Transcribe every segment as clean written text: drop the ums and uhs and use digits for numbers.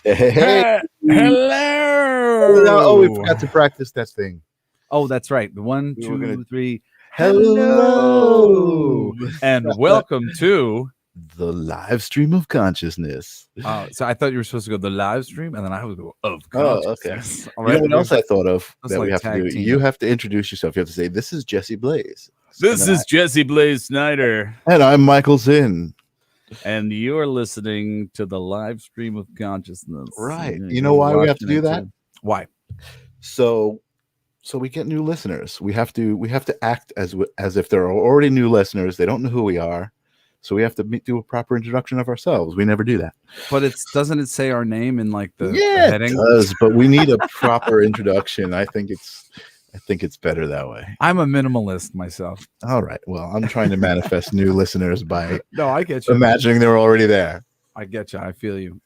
Hey. Hello. Oh, we forgot to practice that thing. Oh, that's right. The 1, We were 2, gonna- 3. Hello. And welcome to. The live stream of consciousness. So I thought you were supposed to go the live stream, and then I would go of Oh, consciousness. okay. All You right. know what else I thought of That's that we like have to do? tag team. You have to introduce yourself. You have to say, "This is Jesse Blaze." This is Jesse Blaze Snyder, And I'm Michael Zinn. and you are listening to the live stream of consciousness. Right. Yeah, You know why we have to watching do it that? too. Why? So we get new listeners. We have to act as if there are already new listeners. They don't know who we are. So we have to do a proper introduction of ourselves. We never do that. But doesn't it say our name in like the heading? It does, but we need a proper introduction. I think it's better that way. I'm a minimalist myself. All right. Well, I'm trying to manifest new listeners by No, I get you. imagining they're already there. I get you. I feel you.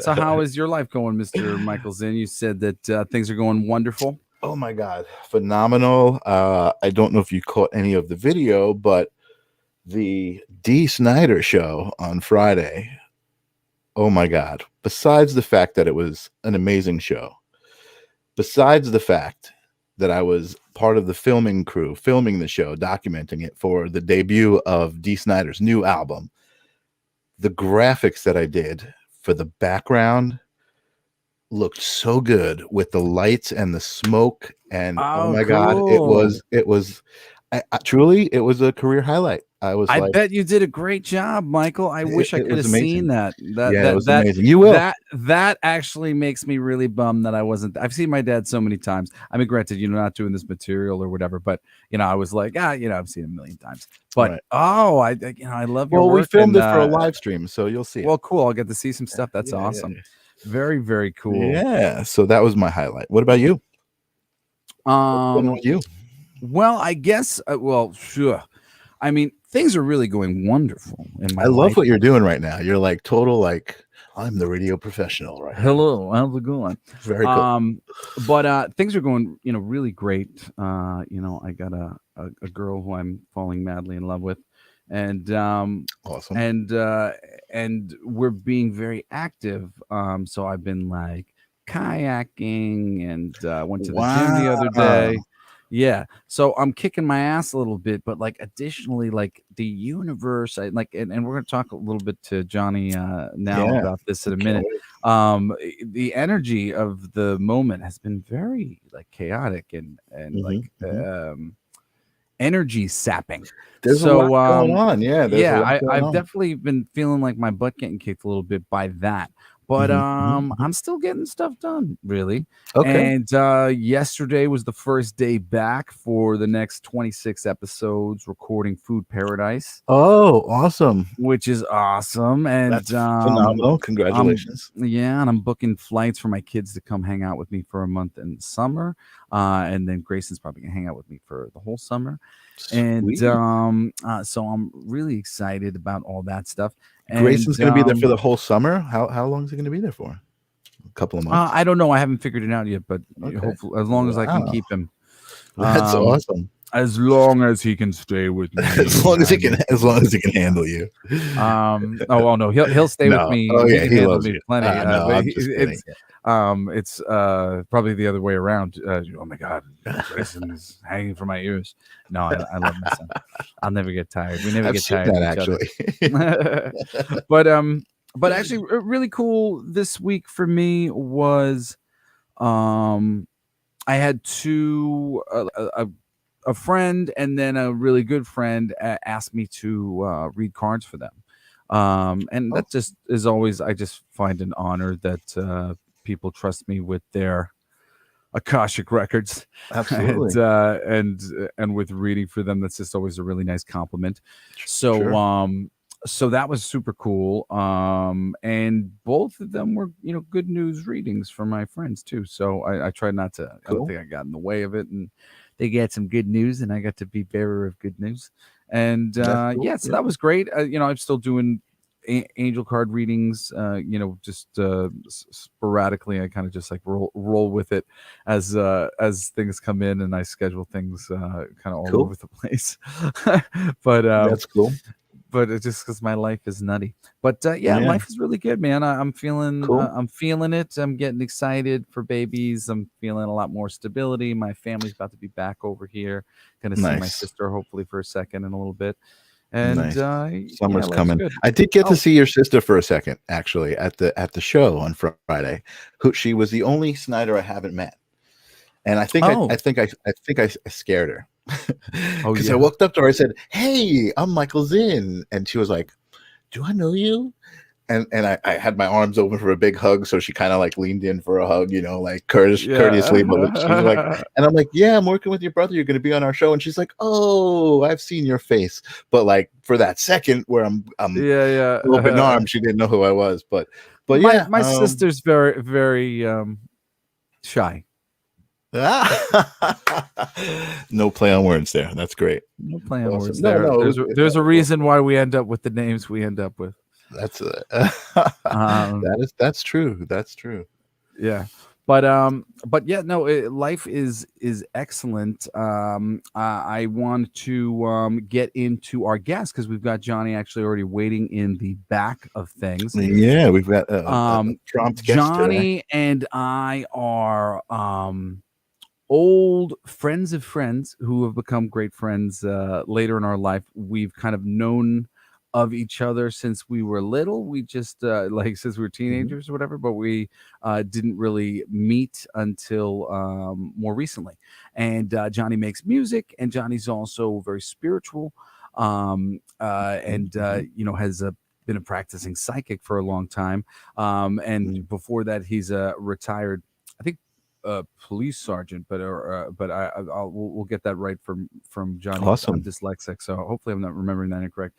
So how is your life going, Mr. Michael Zinn? You said that things are going wonderful. Oh my God, phenomenal. I don't know if you caught any of the video, but the D. Snyder show on Friday. Oh my God. Besides the fact that it was an amazing show, besides the fact that I was part of the filming crew, filming the show, documenting it for the debut of D. Snyder's new album, the graphics that I did for the background looked so good with the lights and the smoke. And oh my God, it was truly, it was a career highlight. I bet you did a great job, Michael. I wish I could have seen that. It was amazing. You will. That actually makes me really bummed that I wasn't. I've seen my dad so many times. I mean, granted, not doing this material or whatever, but I was like, I've seen it a million times. But right. I love your work. Well, we filmed it for a live stream, so you'll see. Well, cool. I'll get to see some stuff. That's awesome. Yeah. Very, very cool. Yeah. So that was my highlight. What about you? What's going on with you? Well, I guess. Sure. I mean, things are really going wonderful in my life. I love what you're doing right now. You're like total, I'm the radio professional, right? Hello, how's it going? Very cool. But things are going, really great. I got a girl who I'm falling madly in love with, and awesome. And we're being very active. So I've been like kayaking and went to the gym the other day. Yeah, so I'm kicking my ass a little bit, but additionally, the universe, and we're going to talk a little bit to Johnny now about this in a minute. The energy of the moment has been very chaotic and energy sapping. There's a lot going on. Yeah, I've definitely been feeling like my butt getting kicked a little bit by that. But I'm still getting stuff done, really. Okay. And yesterday was the first day back for the next 26 episodes, recording Food Paradise. Oh, awesome! Which is awesome, and that's phenomenal. Congratulations! And I'm booking flights for my kids to come hang out with me for a month in summer, and then Grayson's probably gonna hang out with me for the whole summer. Sweet. And so I'm really excited about all that stuff. Grayson's going to be there for the whole summer. How long is he going to be there for? A couple of months. I don't know. I haven't figured it out yet, but hopefully, as long as I can keep him. That's awesome. As long as he can stay with me. as long as he can handle you. Oh no, he'll stay with me. Oh yeah, he loves me you. Plenty. I'm it's probably the other way around. Oh my God, Grayson is hanging from my ears. No, I love my son. I'll never get tired. We never get tired of each other. But actually, really cool this week for me was, I had a friend and then a really good friend asked me to read cards for them. And that just is always, I just find an honor that people trust me with their Akashic records. Absolutely. And with reading for them, that's just always a really nice compliment. So so that was super cool. And both of them were, good news readings for my friends too. So I tried not to, I don't think I got in the way of it, and they get some good news and I got to be bearer of good news. And so that was great. I'm still doing angel card readings, just sporadically. I kind of just roll with it as things come in, and I schedule things kind of all over the place. But that's cool. but it's just because my life is nutty. But Yeah. life is really good, man. I'm feeling Cool. I'm feeling it. I'm getting excited for babies. I'm feeling a lot more stability. My family's about to be back over here. Gonna see my Nice. sister hopefully for a second in a little bit. And Nice. Summer's life's coming. good. I did get to see your sister for a second, actually, at the show on Friday. She was the only Snyder I haven't met, and I think I think I scared her because I walked up to her. I said, "Hey, I'm Michael Zinn," and she was like, "Do I know you?" And I had my arms open for a big hug, so she kind of like leaned in for a hug, like courteously. But she was like, and I'm like, "Yeah, I'm working with your brother. You're going to be on our show." And she's like, "Oh, I've seen your face." But like for that second where I'm open armed, she didn't know who I was. But my sister's very, very shy. No play on words there. That's great. No play on words there. There's a reason why we end up with the names we end up with. That's that's true. That's true. Yeah, but yeah, no. Life is excellent. I want to get into our guests because we've got Johnny actually already waiting in the back of things. Yeah, we've got prompt guest Johnny today. And I are old friends of friends who have become great friends later in our life. We've kind of known of each other since we were little. We just since we were teenagers or whatever, but we didn't really meet until more recently. And Johnny makes music, and Johnny's also very spiritual, and has been a practicing psychic for a long time. And before that, he's a retired, I think, police sergeant, but we'll get that right from Johnny. Awesome. I'm dyslexic, so hopefully I'm not remembering that incorrect.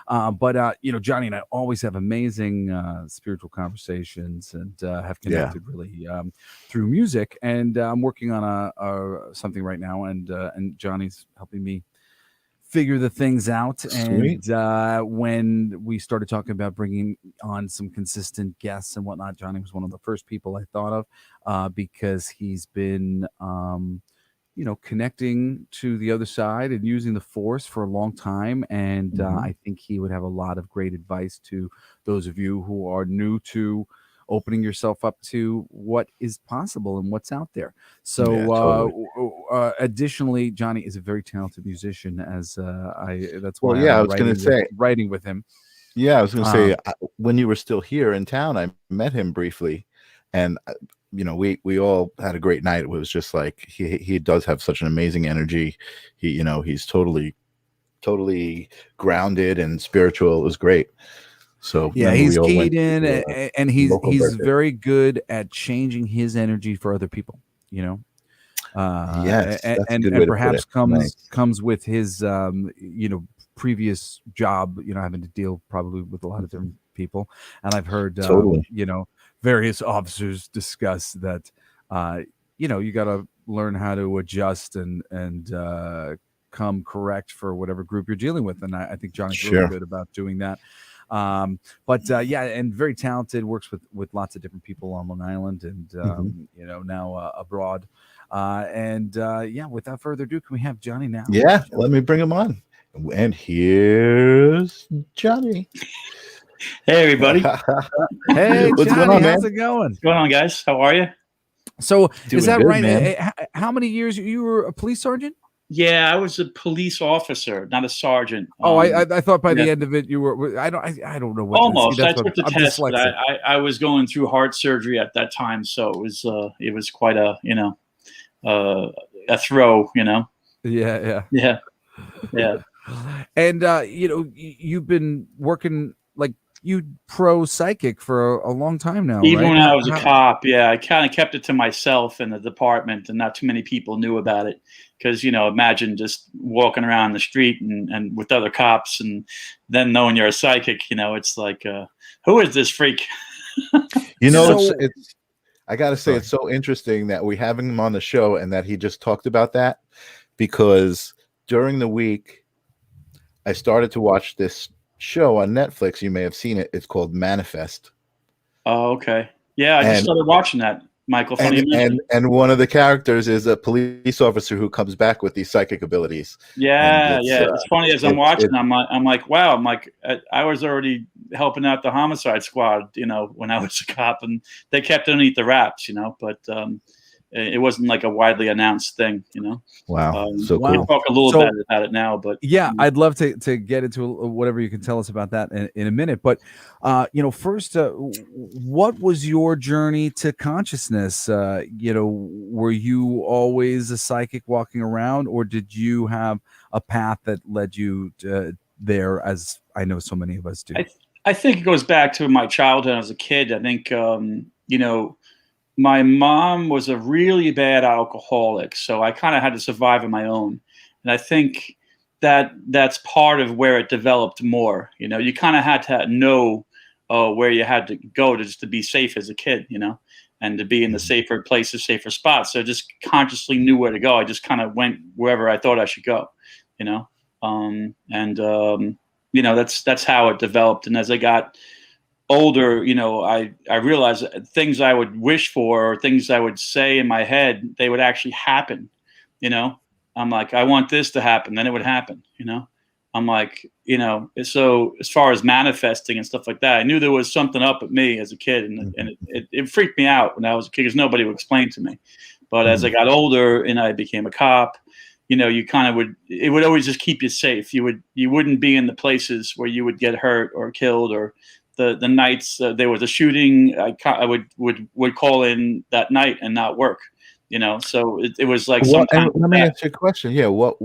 But Johnny and I always have amazing spiritual conversations and have connected really through music. And I'm working on something right now, and Johnny's helping me figure the things out. Sweet. And when we started talking about bringing on some consistent guests and whatnot, Johnny was one of the first people I thought of because he's been connecting to the other side and using the force for a long time. And I think he would have a lot of great advice to those of you who are new to opening yourself up to what is possible and what's out there. So totally. Additionally, Johnny is a very talented musician, as that's why I was going to say writing with him. Yeah, I was going to say when you were still here in town, I met him briefly, and we all had a great night. It was just like he does have such an amazing energy. He's totally grounded and spiritual. It was great. So yeah, he's keyed in, and he's very good at changing his energy for other people. Yes, and perhaps comes with his previous job. Having to deal probably with a lot of different people, and I've heard various officers discuss that you got to learn how to adjust and come correct for whatever group you're dealing with, and I think Johnny's really good about doing that. And very talented, works with lots of different people on Long Island and now abroad. Without further ado, can we have Johnny now? Yeah, let me bring him on. And here's Johnny. Hey everybody. Hey, what's Johnny, going on, man? How's it going? What's going on, guys? How are you? So is that good, right, man? How many years you were a police sergeant? Yeah, I was a police officer, not a sergeant. I thought by the end of it you were. I don't know what. Almost. I took the test, but I was going through heart surgery at that time, so it was quite a a throw, Yeah. And you've been working you pro psychic for a long time now. Even right? when I was a cop, I kind of kept it to myself in the department, and not too many people knew about it. Because imagine just walking around the street and with other cops, and then knowing you're a psychic. It's like, who is this freak? It's I gotta say, it's so interesting that we have him on the show and that he just talked about that, because during the week I started to watch this show on Netflix. You may have seen it. It's called Manifest. Oh, okay. Yeah, I just started watching that. Michael, funny and one of the characters is a police officer who comes back with these psychic abilities. Yeah, it's funny as I'm watching. I'm like, wow. I'm like, I was already helping out the homicide squad, you know, when I was a cop, and they kept it underneath the wraps, you know. But it wasn't like a widely announced thing, you know. Wow. So we'll cool. talk a little bit about it now, but yeah, I'd love to get into whatever you can tell us about that in a minute. But you know, first, what was your journey to consciousness? You know, were you always a psychic walking around, or did you have a path that led you there, as I know so many of us do? I think it goes back to my childhood as a kid. I think you know, my mom was a really bad alcoholic, so I kind of had to survive on my own. And I think that's part of where it developed more. You know, you kind of had to know where you had to go just to be safe as a kid, you know, and to be in the safer places, safer spots. So I just consciously knew where to go. I just kind of went wherever I thought I should go, you know. You know, that's how it developed. And as I got older, you know, I realized that things I would wish for or things I would say in my head, they would actually happen. You know, I'm like, I want this to happen, then it would happen. You know, I'm like, you know, so as far as manifesting and stuff like that, I knew there was something up with me as a kid, and it freaked me out when I was a kid because nobody would explain to me. But as I got older and I became a cop, you know, you kind of it would always just keep you safe. You wouldn't be in the places where you would get hurt or killed, or the nights there was a shooting, I would call in that night and not work, you know. So it was like, let me ask you a question. Yeah, what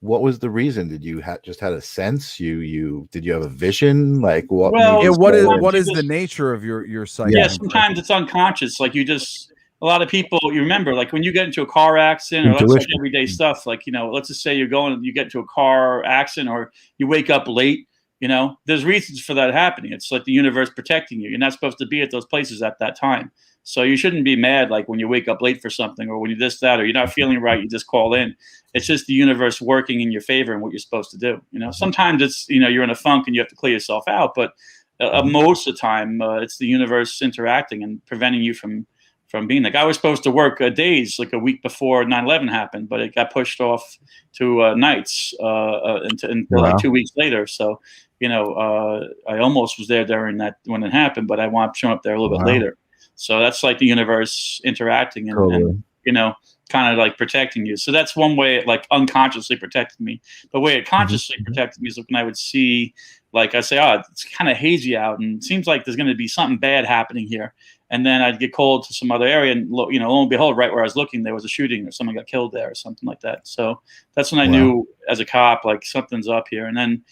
was the reason? Did you just had a sense? Did you have a vision? Like what? Well, yeah, what is the nature of your psychic? Yeah, sometimes it's unconscious. Like a lot of people, you remember, like when you get into a car accident, or let's say everyday stuff, like, you know, let's just say you get into a car accident, or you wake up late. You know, there's reasons for that happening. It's like the universe protecting you. You're not supposed to be at those places at that time. So you shouldn't be mad like when you wake up late for something, or when you this, that, or you're not feeling right, you just call in. It's just the universe working in your favor and what you're supposed to do. You know, sometimes it's, you know, you're in a funk and you have to clear yourself out. But most of the time, it's the universe interacting and preventing you from being like, I was supposed to work days like a week before 9/11 happened, but it got pushed off to nights until like 2 weeks later. So, you know, I almost was there during that when it happened, but I wound up showing up there a little bit later. So that's like the universe interacting and you know, kind of like protecting you. So that's one way it like unconsciously protected me. The way it consciously protected me is when I would see, like I say, oh, it's kind of hazy out and it seems like there's going to be something bad happening here. And then I'd get called to some other area, and you know, lo and behold, right where I was looking, there was a shooting or someone got killed there or something like that. So that's when I knew as a cop, like something's up here. And then,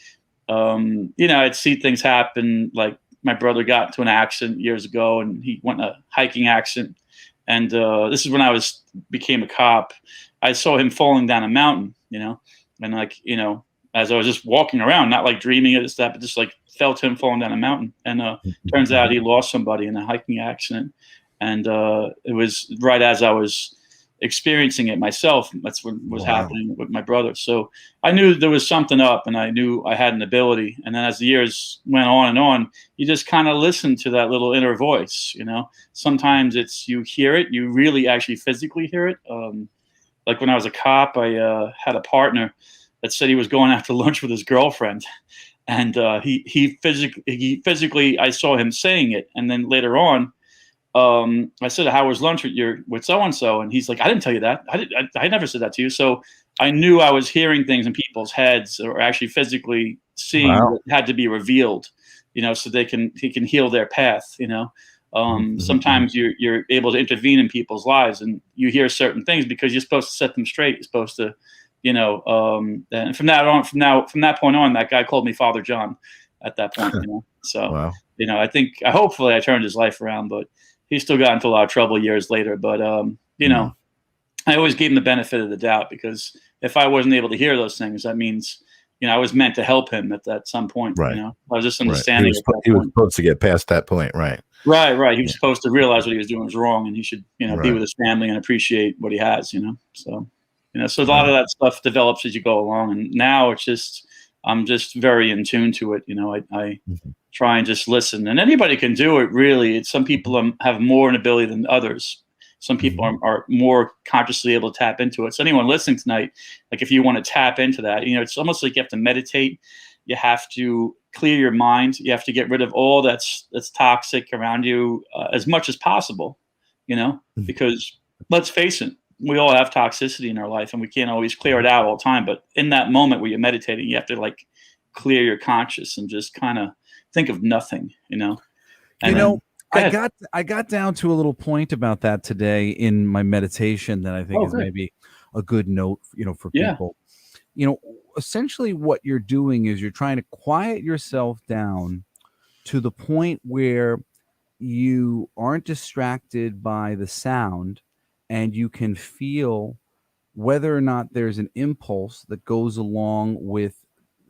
you know, I'd see things happen. Like my brother got into an accident years ago, and he went in a hiking accident. And this is when I became a cop. I saw him falling down a mountain, you know, and like, you know, as I was just walking around, not like dreaming of this, that, but just like felt him falling down a mountain. And turns out he lost somebody in a hiking accident. And it was right as I was experiencing it myself. That's what was happening with my brother. So I knew there was something up, and I knew I had an ability. And then as the years went on, you just kind of listen to that little inner voice, you know. Sometimes it's you hear it, you really actually physically hear it. Like when I was a cop, I had a partner that said he was going out to lunch with his girlfriend. And he physically, I saw him saying it. And then later on, I said, how was lunch with so-and-so? And he's like, I didn't tell you that. I never said that to you. So I knew I was hearing things in people's heads, or actually physically seeing what had to be revealed, you know, so he can heal their path, you know. Sometimes you're able to intervene in people's lives, and you hear certain things because you're supposed to set them straight. You're supposed to, you know, and from that point on, that guy called me Father John at that point, you know. So, you know, hopefully I turned his life around, but he still got into a lot of trouble years later. But, you know, I always gave him the benefit of the doubt, because if I wasn't able to hear those things, that means, you know, I was meant to help him at some point. You know, I was just understanding. He was supposed to get past that point. Right. He was supposed to realize what he was doing was wrong, and he should, you know, be with his family and appreciate what he has, you know. So, you know, so a lot of that stuff develops as you go along. And now it's just, I'm just very in tune to it. I try and just listen, and anybody can do it. Really, some people have more an ability than others. Some people are more consciously able to tap into it. So anyone listening tonight, like if you want to tap into that, it's almost like you have to meditate. You have to clear your mind. You have to get rid of all that's toxic around you as much as possible. Because let's face it, we all have toxicity in our life, and we can't always clear it out all the time. But in that moment where you're meditating, you have to like clear your conscious and just kind of think of nothing, And I got down to a little point about that today in my meditation that I think is maybe a good note, for people. Essentially what you're doing is you're trying to quiet yourself down to the point where you aren't distracted by the sound, and you can feel whether or not there's an impulse that goes along with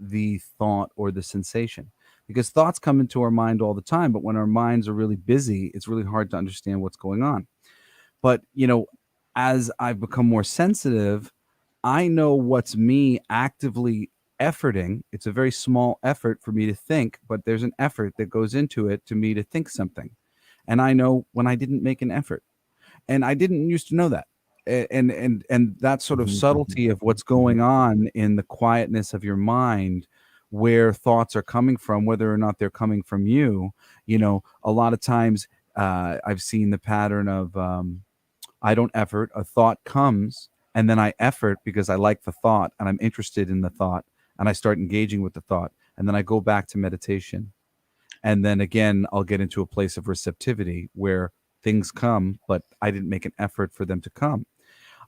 the thought or the sensation. Because thoughts come into our mind all the time, but when our minds are really busy, it's really hard to understand what's going on. But, as I've become more sensitive, I know what's me actively efforting. It's a very small effort for me to think, but there's an effort that goes into it to me to think something. And I know when I didn't make an effort. And I didn't used to know that. And that sort of subtlety of what's going on in the quietness of your mind, where thoughts are coming from, whether or not they're coming from you. A lot of times I've seen the pattern of I don't effort, a thought comes, and then I effort because I like the thought and I'm interested in the thought, and I start engaging with the thought, and then I go back to meditation. And then again, I'll get into a place of receptivity where things come, but I didn't make an effort for them to come.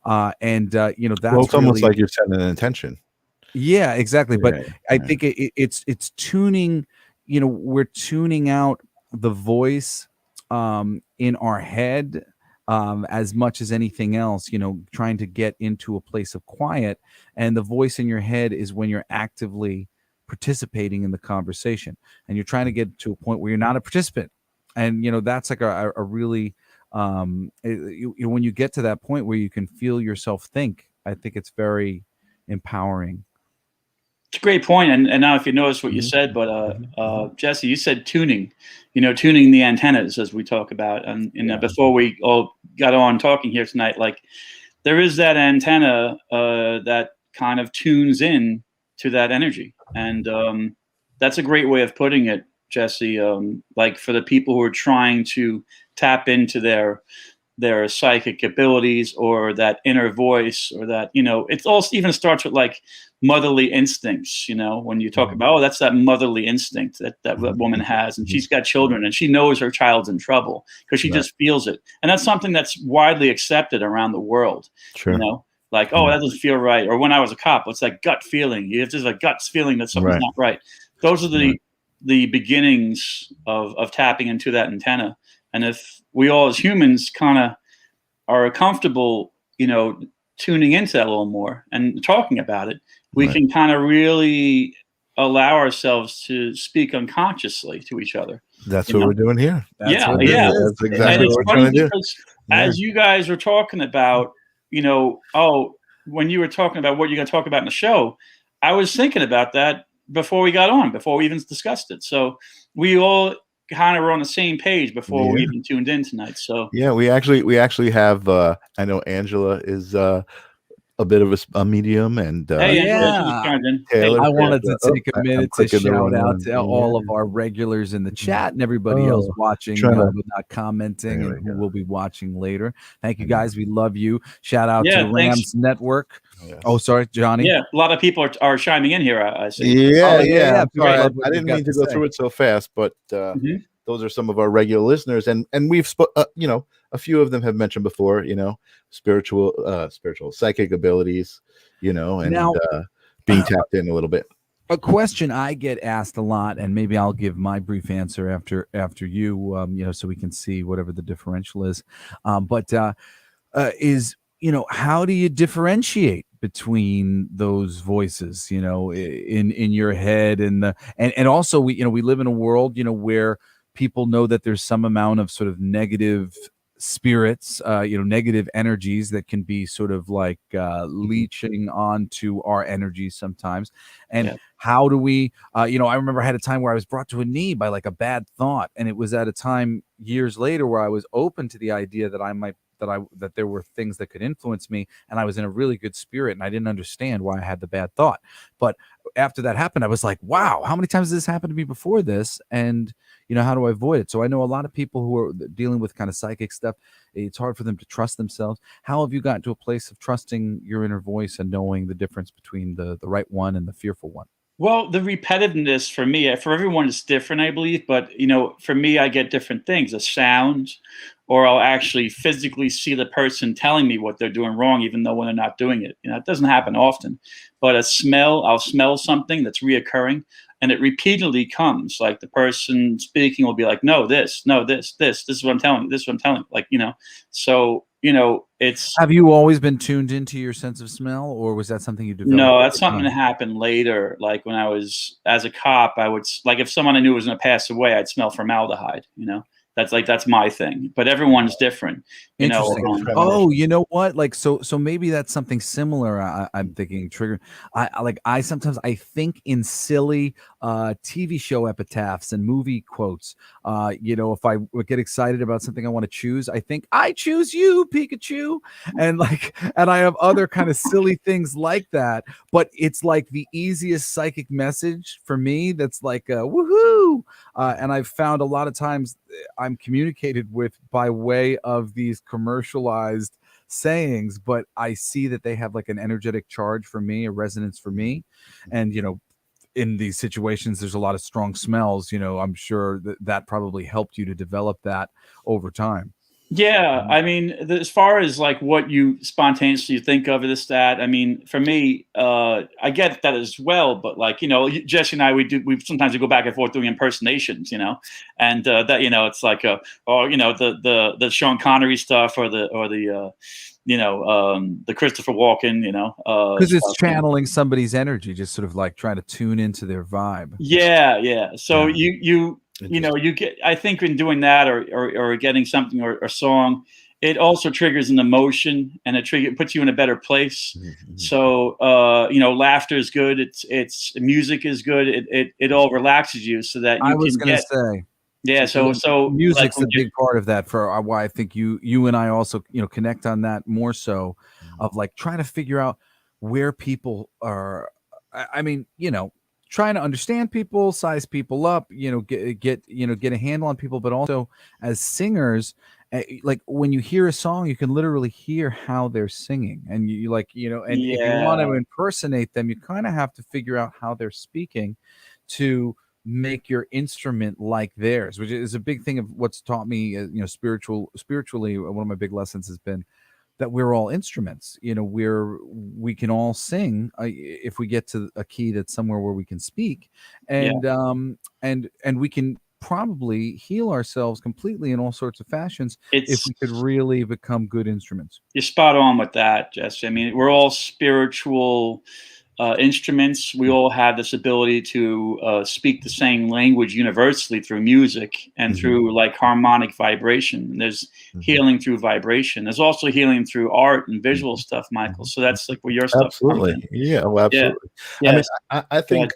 That's it's almost like you're setting an intention. Yeah, exactly. But Right, I think it's tuning, we're tuning out the voice in our head as much as anything else, trying to get into a place of quiet. And the voice in your head is when you're actively participating in the conversation, and you're trying to get to a point where you're not a participant. And, that's like a really, when you get to that point where you can feel yourself think, I think it's very empowering. It's a great point. And now if you notice what you said, but Jesse, you said tuning, tuning the antennas, as we talk about. And before we all got on talking here tonight, like there is that antenna that kind of tunes in to that energy. And that's a great way of putting it, Jesse. Like for the people who are trying to tap into their psychic abilities or that inner voice, or that, it all even starts with like motherly instincts, when you talk about, that's that motherly instinct that woman has, and she's got children and she knows her child's in trouble because she just feels it. And that's something that's widely accepted around the world. Sure. Like, that doesn't feel right. Or when I was a cop, it's like gut feeling. You have just a gut feeling that something's not right. Those are the beginnings of tapping into that antenna. And if we all as humans kind of are comfortable, tuning into that a little more and talking about it, we can kind of really allow ourselves to speak unconsciously to each other. That's what we're doing here. That's exactly what we're trying to do. As you guys were talking about, when you were talking about what you're going to talk about in the show, I was thinking about that before we got on, before we even discussed it. So we all kind of were on the same page before we even tuned in tonight. So we actually have I know Angela is a bit of a medium, and Taylor, I wanted to take a minute to shout out to all of our regulars in the chat and everybody else watching but not commenting, and who will be watching later. Thank you guys, we love you. Shout out to Rams Network. Oh, sorry, Johnny. Yeah, a lot of people are chiming in here, I see. Sorry, I didn't mean to go through it so fast, but those are some of our regular listeners, and we've a few of them have mentioned before, spiritual psychic abilities, and now, being tapped in a little bit. A question I get asked a lot, and maybe I'll give my brief answer after you, so we can see whatever the differential is. Is how do you differentiate between those voices, in your head, and also we live in a world, where people know that there's some amount of sort of negative spirits, negative energies that can be sort of like leeching onto our energy sometimes. And how do we, I remember I had a time where I was brought to a knee by like a bad thought. And it was at a time years later where I was open to the idea that there were things that could influence me, and I was in a really good spirit, and I didn't understand why I had the bad thought. But after that happened, I was like, wow, how many times has this happened to me before this? And how do I avoid it? So I know a lot of people who are dealing with kind of psychic stuff, it's hard for them to trust themselves. How have you gotten to a place of trusting your inner voice and knowing the difference between the right one and the fearful one? Well, the repetitiveness for me, for everyone is different, I believe. But, for me, I get different things, a sound, or I'll actually physically see the person telling me what they're doing wrong, even though when they're not doing it. It doesn't happen often. But a smell, I'll smell something that's reoccurring, and it repeatedly comes. Like the person speaking will be like, no, this is what I'm telling you. This is what I'm telling you. Like, so, it's. Have you always been tuned into your sense of smell, or was that something you developed? No, that's something that happened later. Like when I was as a cop, I would like if someone I knew was going to pass away, I'd smell formaldehyde. That's my thing. But everyone's different. Interesting. Oh, you know what? Like so maybe that's something similar. I'm thinking trigger. I sometimes I think in silly TV show epitaphs and movie quotes. If I would get excited about something I want to choose, I think I choose you, Pikachu, and I have other kind of silly things like that. But it's like the easiest psychic message for me. That's like woohoo, and I've found a lot of times I'm communicated with by way of these commercialized sayings, but I see that they have like an energetic charge for me, a resonance for me. And, in these situations, there's a lot of strong smells, I'm sure that probably helped you to develop that over time. Yeah, I mean, as far as like what you spontaneously think of this, that, I mean, for me, I get that as well. But like, Jesse and I, we sometimes go back and forth doing impersonations, and that, it's like, the Sean Connery stuff or the Christopher Walken, because it's channeling somebody's energy, just sort of like trying to tune into their vibe. Yeah. So you get, I think in doing that or getting something or a song, it also triggers an emotion, and it puts you in a better place. Mm-hmm. So, laughter is good. It's music is good. It all relaxes you so that you I was going to say. Yeah, so music's a big part of that for why I think you and I also connect on that more so, of like trying to figure out where people are. I mean, trying to understand people, size people up, get a handle on people, but also as singers, like when you hear a song, you can literally hear how they're singing, and if you want to impersonate them, you kind of have to figure out how they're speaking to make your instrument like theirs, which is a big thing of what's taught me, spiritually. One of my big lessons has been that we're all instruments. We can all sing if we get to a key that's somewhere where we can speak, and we can probably heal ourselves completely in all sorts of fashions if we could really become good instruments. You're spot on with that, Jesse. I mean, we're all spiritual instruments. We all have this ability to speak the same language universally through music and through like harmonic vibration. There's healing through vibration. There's also healing through art and visual stuff, Michael. So that's like where your stuff absolutely comes in. Yeah, well, absolutely. Yeah. I mean, I think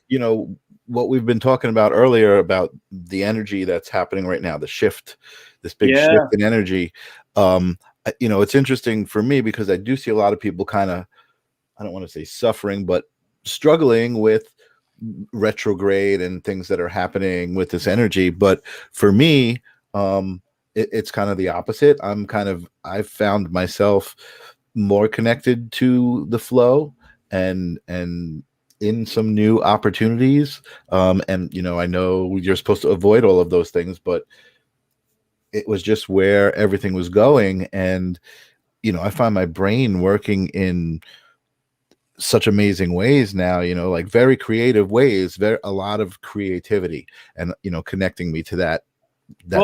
what we've been talking about earlier about the energy that's happening right now, the shift, this big shift in energy. It's interesting for me because I do see a lot of people kind of, I don't want to say suffering, but struggling with retrograde and things that are happening with this energy. But for me, it's kind of the opposite. I've found myself more connected to the flow and in some new opportunities. And I know you're supposed to avoid all of those things, but it was just where everything was going. And, I find my brain working in such amazing ways now, like very creative ways, a lot of creativity, and connecting me to that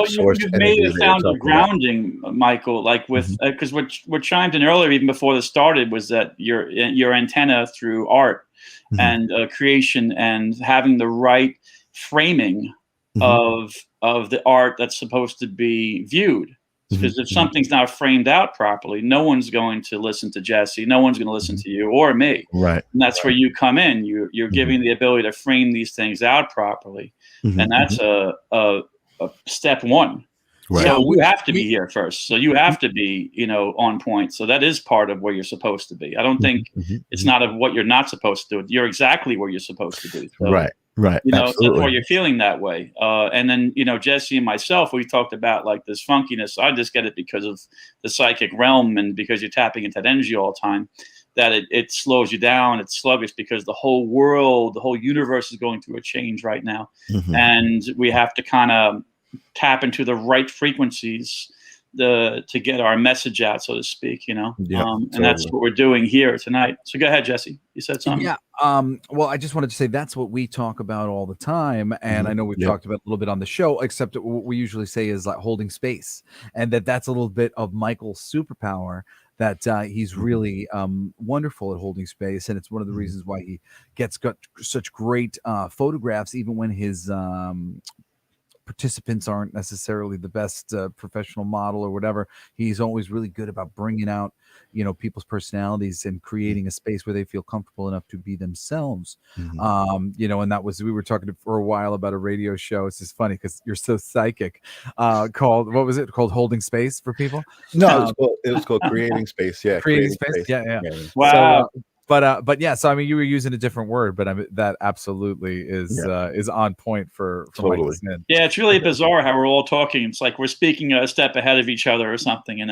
source. You've made a sound of grounding, Michael, like with because what chimed in earlier, even before this started, was that your antenna through art and creation and having the right framing of the art that's supposed to be viewed. Because if something's not framed out properly, no one's going to listen to Jesse. No one's going to listen to you or me. Right. And that's where you come in. You're giving the ability to frame these things out properly. And that's a step one. Right. So you have to be here first. So you have to be, on point. So that is part of where you're supposed to be. I don't think it's not of what you're not supposed to do. You're exactly where you're supposed to be. So, right. That's why you're feeling that way. And then, Jesse and myself, we talked about like this funkiness. I just get it because of the psychic realm and because you're tapping into that energy all the time, that it slows you down. It's sluggish because the whole world, the whole universe is going through a change right now. And we have to kind of tap into the right frequencies to get our message out, so to speak, and that's what we're doing here tonight. So go ahead, Jesse. You said something. Yeah. Well, I just wanted to say that's what we talk about all the time. And I know we've talked about a little bit on the show, except what we usually say is like holding space, and that's a little bit of Michael's superpower, that he's really wonderful at holding space. And it's one of the reasons why he got such great photographs, even when his participants aren't necessarily the best professional model or whatever. He's always really good about bringing out, people's personalities and creating a space where they feel comfortable enough to be themselves. And that was, we were talking for a while about a radio show. It's just funny because you're so psychic, called, what was it called? Holding Space for people? No, it was called Creating Space. Yeah. Creating space. Yeah. Wow. So, but yeah, so I mean, you were using a different word, but I mean, that absolutely is on point for totally. Yeah, it's really bizarre how we're all talking. It's like we're speaking a step ahead of each other or something,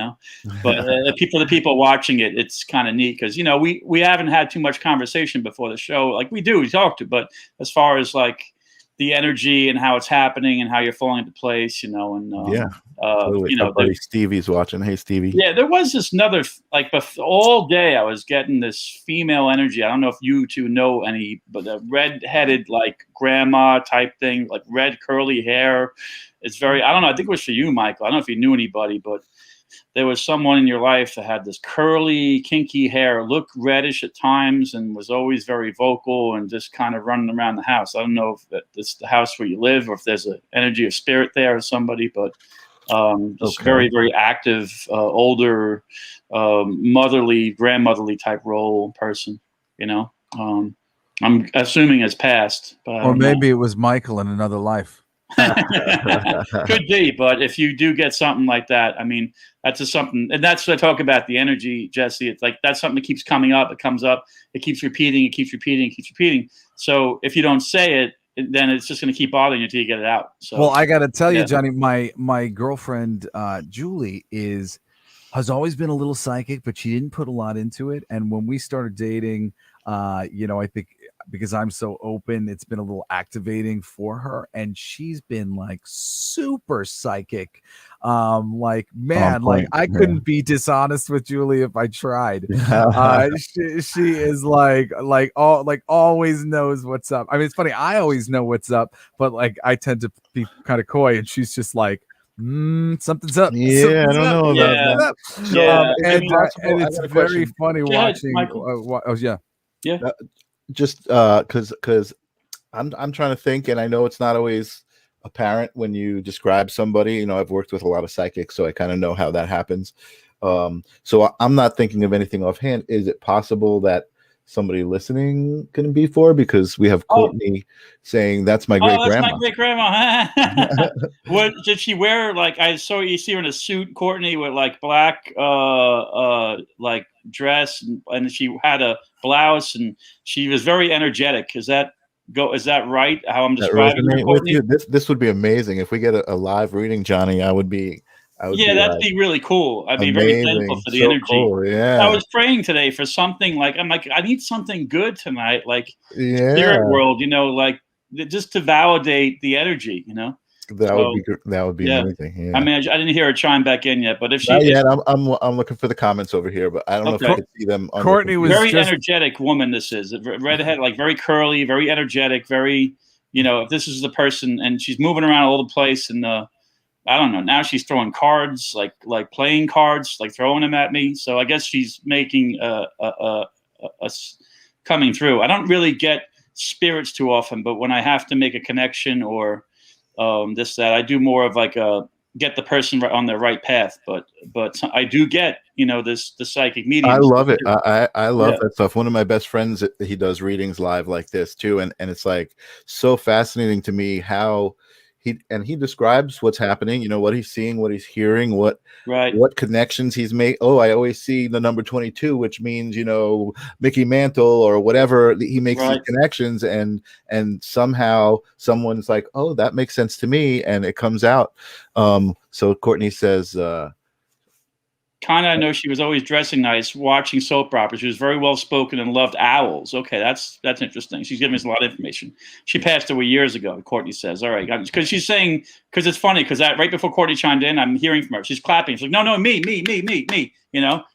But the people watching it, it's kind of neat because we haven't had too much conversation before the show. Like we talk to, but as far as like the energy and how it's happening and how you're falling into place, totally. Buddy Stevie's watching. Hey, Stevie. Yeah, there was this another all day I was getting this female energy. I don't know if you two know any, but a red-headed like grandma type thing, like red curly hair. It's very, I don't know. I think it was for you, Michael. I don't know if you knew anybody, but there was someone in your life that had this curly, kinky hair, looked reddish at times, and was always very vocal and just kind of running around the house. I don't know if that's the house where you live or if there's an energy of spirit there or somebody, but just very, very active, older, motherly, grandmotherly type role person, I'm assuming has passed. But or maybe it was Michael in another life. Could be, but if you do get something like that, I mean, that's just something, and that's what I talk about the energy, Jesse. It's like that's something that keeps coming up. It comes up. It keeps repeating. It keeps repeating. It keeps repeating. So if you don't say it, then it's just going to keep bothering you until you get it out. So, well, I got to tell you, Johnny, my girlfriend Julie has always been a little psychic, but she didn't put a lot into it. And when we started dating, I think because I'm so open, it's been a little activating for her, and she's been like super psychic. Like I couldn't be dishonest with Julie if I tried. She is like always knows what's up. I mean, it's funny, I always know what's up, but like I tend to be kind of coy, and she's just like, something's up. Yeah, I don't know about that. Yeah, and it's very funny watching. Just because I'm trying to think, and I know it's not always apparent when you describe somebody. I've worked with a lot of psychics, so I kind of know how that happens. So I'm not thinking of anything offhand. Is it possible that somebody listening can be for? Because we have Courtney saying that's my great grandma. That's my great grandma. What did she wear? Like I saw you see her in a suit, Courtney, with like black like dress, and she had a blouse, and she was very energetic. Is that right? How I'm describing her, with you? This would be amazing if we get a live reading, Johnny. that'd be really cool. I'd be very thankful for the energy. Cool, yeah. I was praying today for something I'm like, I need something good tonight, like spirit world, like just to validate the energy, That would be amazing. Yeah. I mean, I didn't hear her chime back in yet, but if she, I'm looking for the comments over here, but I don't know if I can see them. Courtney was very energetic woman. This is redhead, like very curly, very energetic, very. If this is the person, and she's moving around all the place, and I don't know. Now she's throwing cards, like playing cards, like throwing them at me. So I guess she's making a coming through. I don't really get spirits too often, but when I have to make a connection or that, I do more of like a get the person right on their right path. But I do get, the psychic mediums. I love it. I love that stuff. One of my best friends, he does readings live like this too, and it's like so fascinating to me how he describes what's happening, what he's seeing, what he's hearing, what connections he's made. Oh, I always see the number 22, which means, Mickey Mantle or whatever. He makes these connections, and somehow someone's like, oh, that makes sense to me, and it comes out. So Courtney says, kind of, I know she was always dressing nice, watching soap operas. She was very well spoken and loved owls. Okay, that's interesting. She's giving us a lot of information. She passed away years ago, Courtney says. All right, because she's saying, because it's funny, because right before Courtney chimed in, I'm hearing from her. She's clapping. She's like, no, me.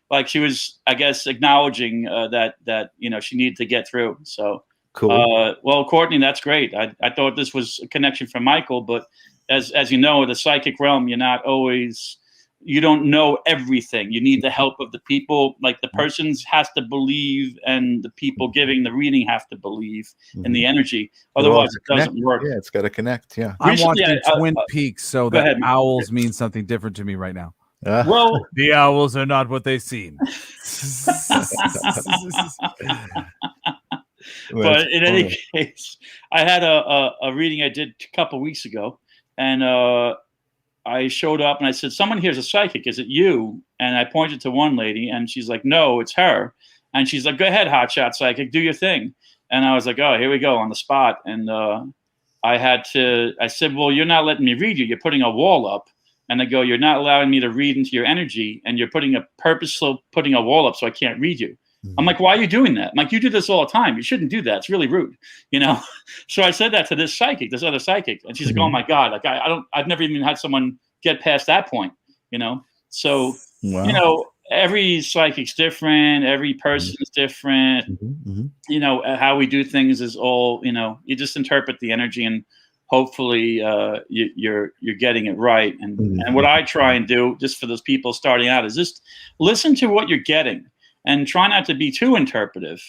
Like she was, I guess, acknowledging that she needed to get through. So cool. Well, Courtney, that's great. I thought this was a connection from Michael, but as you know, the psychic realm, you don't know everything. You need the help of the people. Like the persons has to believe, and the people giving the reading have to believe in the energy. Otherwise, it doesn't work. Yeah, it's got to connect. Yeah. I'm watching Twin Peaks, so that owls mean something different to me right now. Well, the owls are not what they seem. But in any case, I had a reading I did a couple weeks ago, and I showed up and I said, someone here's a psychic. Is it you? And I pointed to one lady, and she's like, no, it's her. And she's like, go ahead, hotshot psychic, do your thing. And I was like, oh, here we go, on the spot. And I said, well, you're not letting me read you. You're putting a wall up. And I go, you're not allowing me to read into your energy, and you're putting a wall up so I can't read you. I'm like, why are you doing that? I'm like, you do this all the time. You shouldn't do that. It's really rude, So I said that to this other psychic, and she's like, oh my God, like I've never even had someone get past that point, So, every psychic's different. Every person's different. How we do things is all, you just interpret the energy, and hopefully you're getting it right. And what I try and do, just for those people starting out, is just listen to what you're getting. And try not to be too interpretive,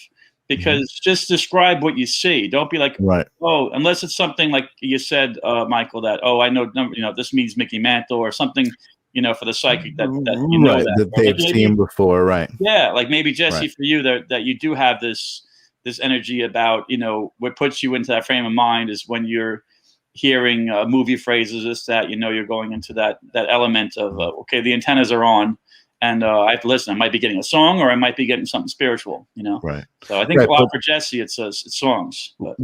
because just describe what you see. Don't be like, oh, unless it's something like you said, Michael, that, oh, I know, this means Mickey Mantle or something, for the psychic that that they've seen before, right? Yeah, like maybe Jesse, for you, that you do have this energy about, what puts you into that frame of mind is when you're hearing movie phrases, this, that, you're going into that element of, okay, the antennas are on. And I have to listen. I might be getting a song, or I might be getting something spiritual, Right. So I think a lot for Jesse, it's songs. But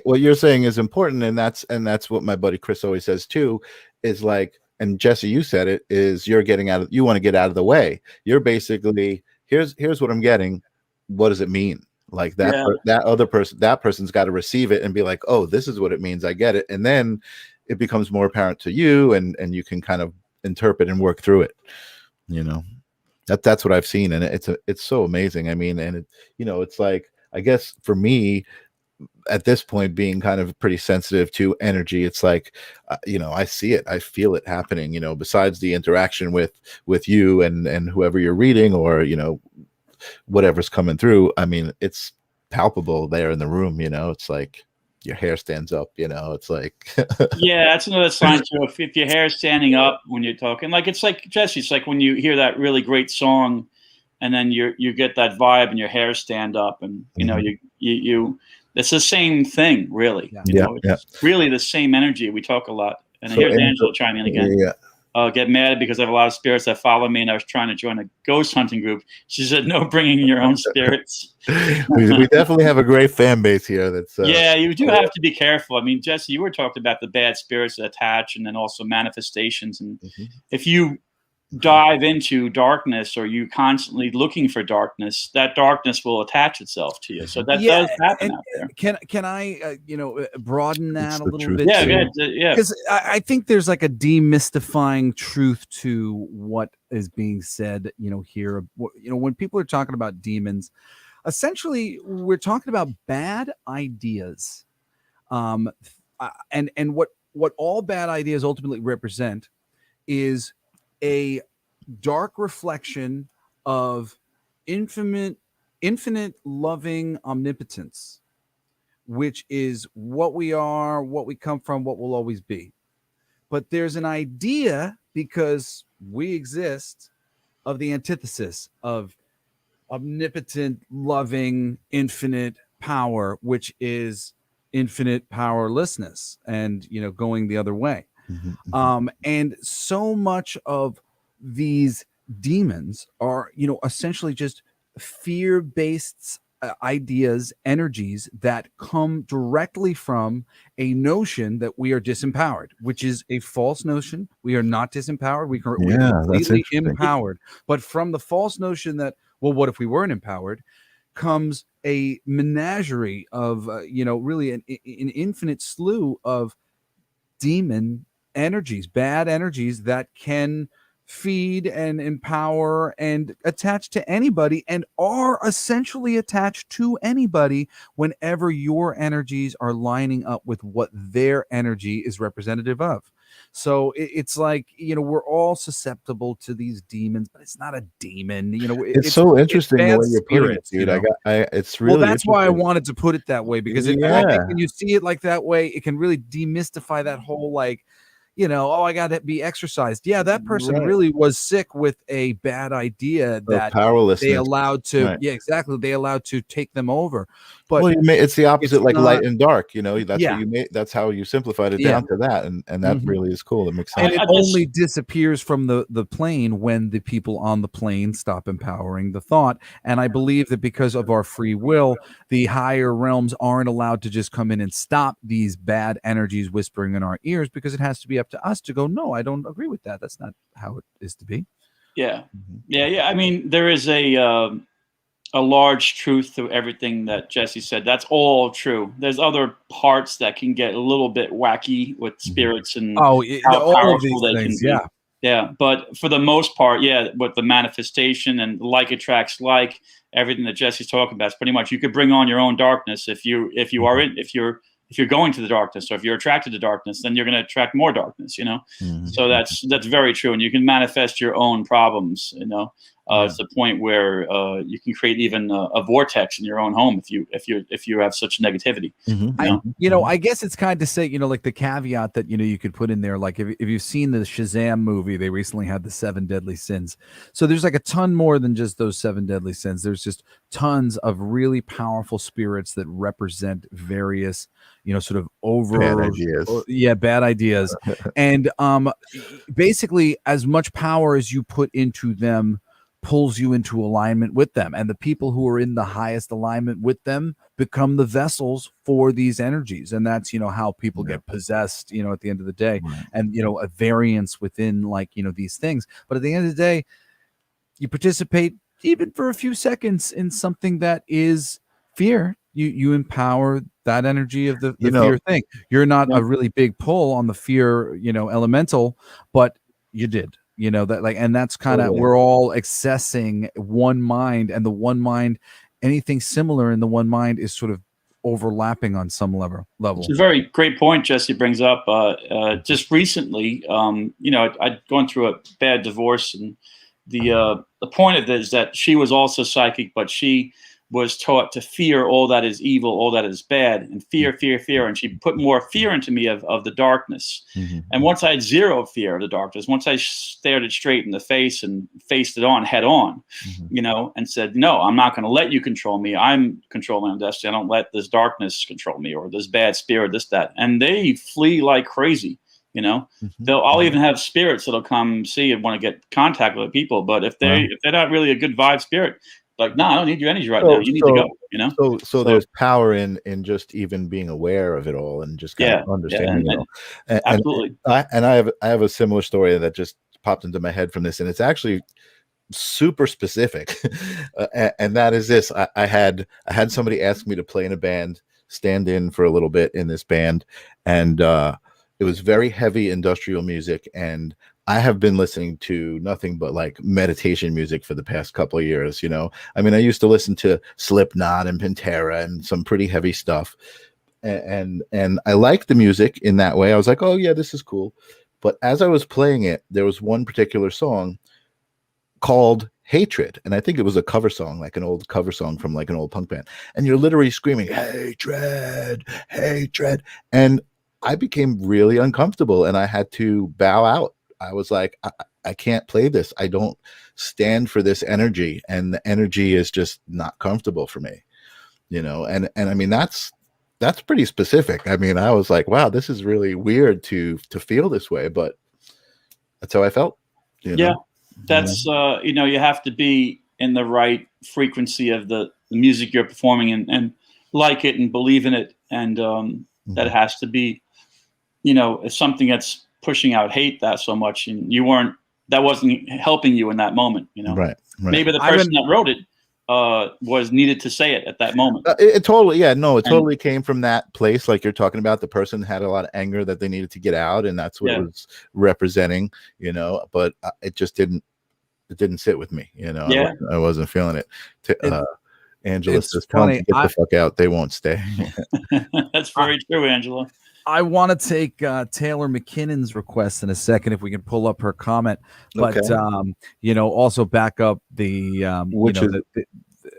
what you're saying is important, and that's what my buddy Chris always says too. Is like, and Jesse, you said it, is you want to get out of the way. You're basically, here's what I'm getting. What does it mean? Like that other person, that person's got to receive it and be like, oh, this is what it means. I get it, and then it becomes more apparent to you, and you can kind of interpret and work through it. That's what I've seen, and it's so amazing. I mean, and it's like, I guess for me at this point, being kind of pretty sensitive to energy, it's like, I see it, I feel it happening. Besides the interaction with you and whoever you're reading, or whatever's coming through. I mean, it's palpable there in the room. It's like your hair stands up, it's like yeah, that's another sign too. If your hair is standing up when you're talking, like, it's like Jesse, it's like when you hear that really great song, and then you get that vibe and your hair stand up, and you it's the same thing, really. It's really the same energy. We talk a lot, and so here's Angela chiming in again. Get mad because I have a lot of spirits that follow me, and I was trying to join a ghost hunting group. She said, no bringing your own spirits. we definitely have a great fan base here. That's yeah, you do have to be careful. I mean, Jesse, you were talking about the bad spirits that attach, and then also manifestations. And if you dive into darkness, or you constantly looking for darkness, that darkness will attach itself to you. So that does happen out there. Can I broaden that a little bit? Yeah, because I think there's like a demystifying truth to what is being said here. When people are talking about demons, essentially we're talking about bad ideas, and what all bad ideas ultimately represent is a dark reflection of infinite loving omnipotence, which is what we are, what we come from, what we'll always be. but there's an idea, because we exist, of the antithesis of omnipotent, loving, infinite power, which is infinite powerlessness, and going the other way. And so much of these demons are essentially just fear-based ideas, energies that come directly from a notion that we are disempowered, which is a false notion. We are not disempowered. We are completely empowered. But from the false notion that, well, what if we weren't empowered, comes a menagerie of really an infinite slew of demon energies, bad energies that can feed and empower and attach to anybody, and are essentially attached to anybody whenever your energies are lining up with what their energy is representative of. So it's like, we're all susceptible to these demons, but it's not a demon. It's so interesting the way you're putting it, dude. It's really that's why I wanted to put it that way, because I think when you see it like that way, it can really demystify that whole like, I got to be exercised. Yeah, that person really was sick with a bad idea that powerlessness. They allowed to. Yeah, exactly. They allowed to take them over. But it's the opposite, like light and dark. That's what you made. That's how you simplified it down to that, and that really is cool. It makes sense. And it only disappears from the plane when the people on the plane stop empowering the thought. And I believe that because of our free will, the higher realms aren't allowed to just come in and stop these bad energies whispering in our ears, because it has to be up to us to go, no, I don't agree with that. That's not how it is to be. Yeah. I mean, there is a large truth to everything that Jesse said. That's all true. There's other parts that can get a little bit wacky with spirits and how powerful they can be. Yeah. But for the most part, with the manifestation and like attracts like, everything that Jesse's talking about is pretty much, you could bring on your own darkness if you're going to the darkness, or if you're attracted to darkness, then you're going to attract more darkness, So that's very true. And you can manifest your own problems, to the point where you can create even a vortex in your own home if you have such negativity. I guess it's kind of say, like the caveat that, you could put in there, like if you've seen the Shazam movie, they recently had the 7 deadly sins. So there's like a ton more than just those 7 deadly sins. There's just tons of really powerful spirits that represent various, sort of bad ideas. And basically, as much power as you put into them pulls you into alignment with them, and the people who are in the highest alignment with them become the vessels for these energies. And that's how people get possessed at the end of the day, and a variance within like these things. But at the end of the day, you participate even for a few seconds in something that is fear. You empower that energy of the fear thing. You're not a really big pull on the fear elemental, but you did. That like, and that's kind of, we're all accessing one mind, and the one mind, anything similar in the one mind is sort of overlapping on some level. It's a very great point Jesse brings up. Just recently, I'd gone through a bad divorce, and the point of it is that she was also psychic, but she was taught to fear all that is evil, all that is bad, and fear. And she put more fear into me of the darkness. And once I had zero fear of the darkness, once I stared it straight in the face and faced it on head on, and said, no, I'm not going to let you control me. I'm controlling my destiny. I don't let this darkness control me, or this bad spirit, this, that. And they flee like crazy. I'll even have spirits that'll come see and want to get contact with people. But if they're not really a good vibe spirit, like, no, I don't need your energy right now. You need to go. So there's power in just even being aware of it all, and just kind of understanding it all. Absolutely. And I have a similar story that just popped into my head from this, and it's actually super specific. And that is this: I had somebody ask me to play in a band, stand in for a little bit in this band, and it was very heavy industrial music, and I have been listening to nothing but like meditation music for the past couple of years. I mean, I used to listen to Slipknot and Pantera and some pretty heavy stuff, and I liked the music in that way. I was like, oh yeah, this is cool. But as I was playing it, there was one particular song called Hatred, and I think it was a cover song, like an old cover song from like an old punk band, and you're literally screaming hatred, hatred, and I became really uncomfortable and I had to bow out. I was like, I can't play this. I don't stand for this energy, and the energy is just not comfortable for me, and I mean, that's pretty specific. I mean, I was like, wow, this is really weird to feel this way, but that's how I felt. Yeah, that's you have to be in the right frequency of the music you're performing and like it and believe in it, and that has to be, it's something that's pushing out hate that so much, and that wasn't helping you in that moment. Right. Maybe the person that wrote it was needed to say it at that moment. It totally, totally came from that place, like you're talking about. The person had a lot of anger that they needed to get out, and that's what it was representing, but it just didn't sit with me, I wasn't feeling it. Angela says, "Tell them to get the fuck out, they won't stay." That's very true, Angela. I want to take Taylor McKinnon's request in a second if we can pull up her comment, but also back up the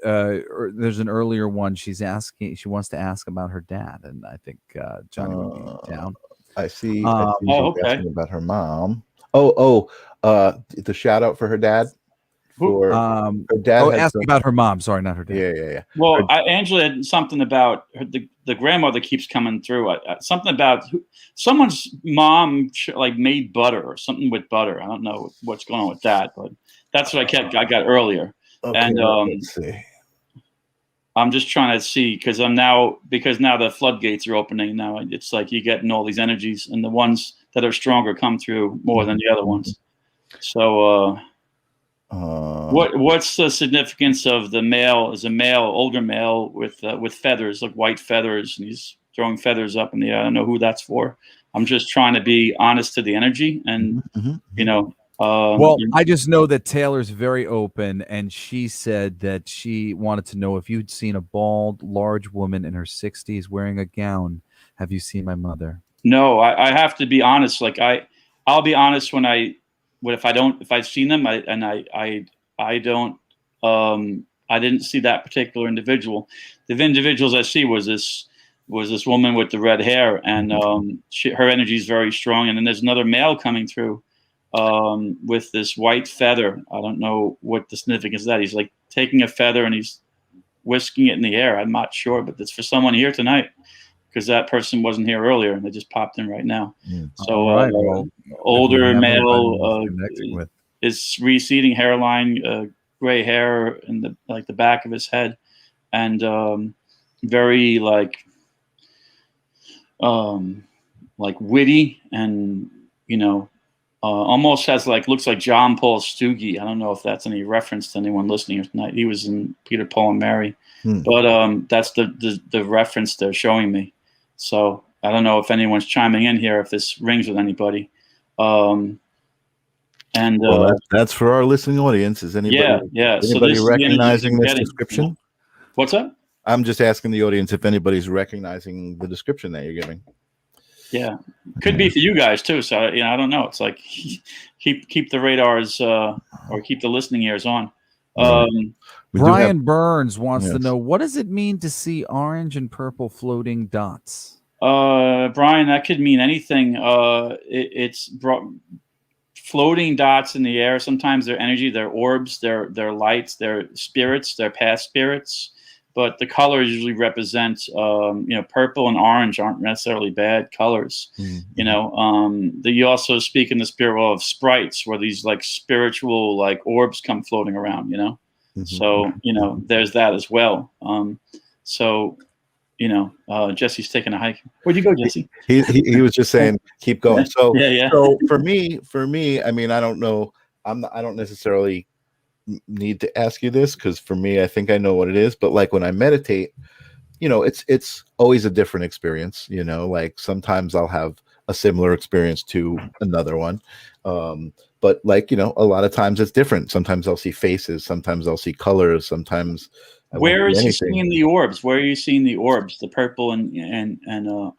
there's an earlier one. She wants to ask about her dad, and I think Johnny will be down. I see. Asking about her mom. The shout out for her dad. For her dad. Asking about her mom. Sorry, not her dad. Yeah. Well, Angela had something about the grandmother keeps coming through. Something about someone's mom like made butter or something with butter. I don't know what's going on with that, but that's what I got earlier. Okay, and let's see. I'm just trying to see because now the floodgates are opening. Now it's like you're getting all these energies, and the ones that are stronger come through more than the other ones. So. What's the significance of the male as a older male with feathers, like white feathers, and he's throwing feathers up in the air? I don't know who that's for. I'm just trying to be honest to the energy, and I just know that Taylor's very open, and she said that she wanted to know if you'd seen a bald, large woman in her 60s wearing a gown. Have you seen my mother? No, I have to be honest. Like I'll be honest if I've seen them, I didn't see that particular individual. The individuals I see was this woman with the red hair, and her energy is very strong. And then there's another male coming through with this white feather. I don't know what the significance of that. He's like taking a feather and he's whisking it in the air. I'm not sure, but it's for someone here tonight, because that person wasn't here earlier and they just popped in right now. So older male is receding hairline, gray hair in the back of his head, and very like witty, and almost has looks like John Paul Stuggy. I don't know if that's any reference to anyone listening here tonight. He was in Peter, Paul, and Mary, but that's the reference they're showing me. So I don't know if anyone's chiming in here, if this rings with anybody. That's for our listening audience. Is anybody recognizing this description? What's that? I'm just asking the audience if anybody's recognizing the description that you're giving. Yeah, could be for you guys too. So I don't know. It's like keep the radars or keep the listening ears on. Brian Burns wants to know, what does it mean to see orange and purple floating dots? Brian, that could mean anything. It's floating dots in the air. Sometimes they're energy, they're orbs, they're lights, they're spirits, they're past spirits. But the colors usually represent, purple and orange aren't necessarily bad colors. You also speak in the spirit of sprites, where these like spiritual like orbs come floating around. So there's that as well. Jesse's taking a hike. Where'd you go, Jesse? He was just saying keep going. So yeah. So for me, I mean, I don't know. I don't necessarily need to ask you this, because for me, I think I know what it is. But like when I meditate, it's always a different experience. Like sometimes I'll have a similar experience to another one. But like, a lot of times it's different. Sometimes I'll see faces, sometimes I'll see colors, sometimes where is he seeing the orbs? Where are you seeing the orbs? The purple and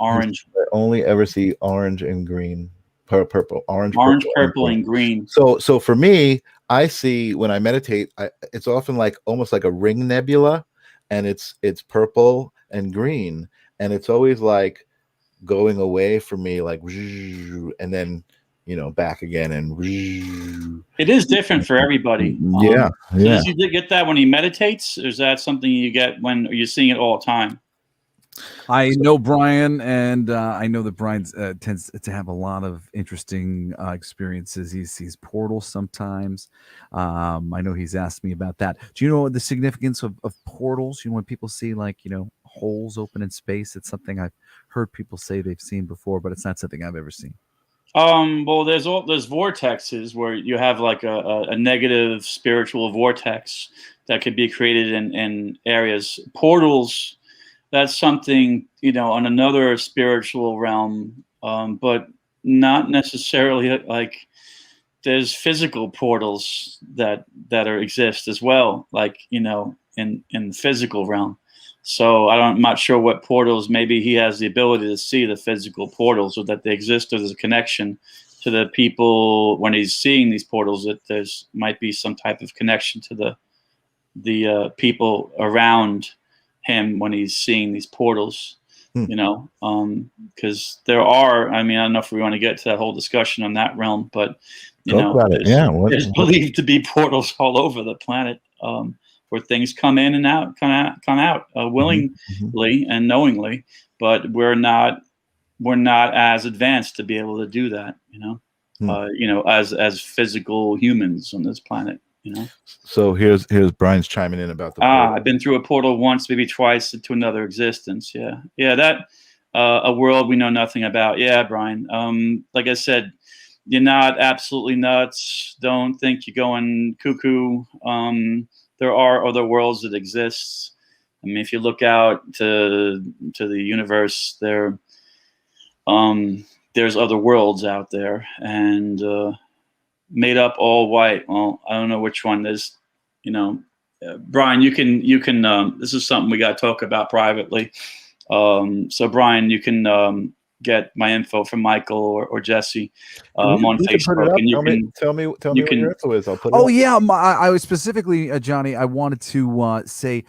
orange. I only ever see orange and green. Purple, orange, purple, and green. So for me, I see when I meditate, it's often like almost like a ring nebula, and it's purple and green, and it's always like going away from me, like, and then, you know, back again, and it is different for everybody. Yeah. So does he get that when he meditates, or is that something you get when you're seeing it all the time? I know Brian, and I know that Brian tends to have a lot of interesting experiences. He sees portals sometimes. I know he's asked me about that. Do you know the significance of portals? You know, when people see, like, you know, holes open in space, it's something I've heard people say they've seen before, but it's not something I've ever seen. Well, there's vortexes where you have like a negative spiritual vortex that could be created in areas. Portals, that's something, you know, on another spiritual realm, but not necessarily like there's physical portals that exist as well, like, you know, in the physical realm. So I'm not sure what portals. Maybe he has the ability to see the physical portals, or that they exist, or there's a connection to the people when he's seeing these portals. That there's might be some type of connection to the people around him when he's seeing these portals. You know, because there are. I mean, I don't know if we want to get to that whole discussion on that realm, but you know, there's believed to be portals all over the planet. Where things come in and out, come out willingly and knowingly, but we're not as advanced to be able to do that, you know, as physical humans on this planet, you know. So here's Brian's chiming in about the portal. I've been through a portal once, maybe twice, to another existence. Yeah, that a world we know nothing about. Yeah, Brian. Like I said, you're not absolutely nuts. Don't think you're going cuckoo. There are other worlds that exist. I mean, if you look out to the universe, there's other worlds out there, and made up all white. Well, I don't know which one. There's, you know, Brian, you can. This is something we got to talk about privately. So Brian, you can get my info from Michael or Jesse on Facebook, and you can tell me what your info is. I'll put it. Oh yeah, I was specifically, Johnny, I wanted to say,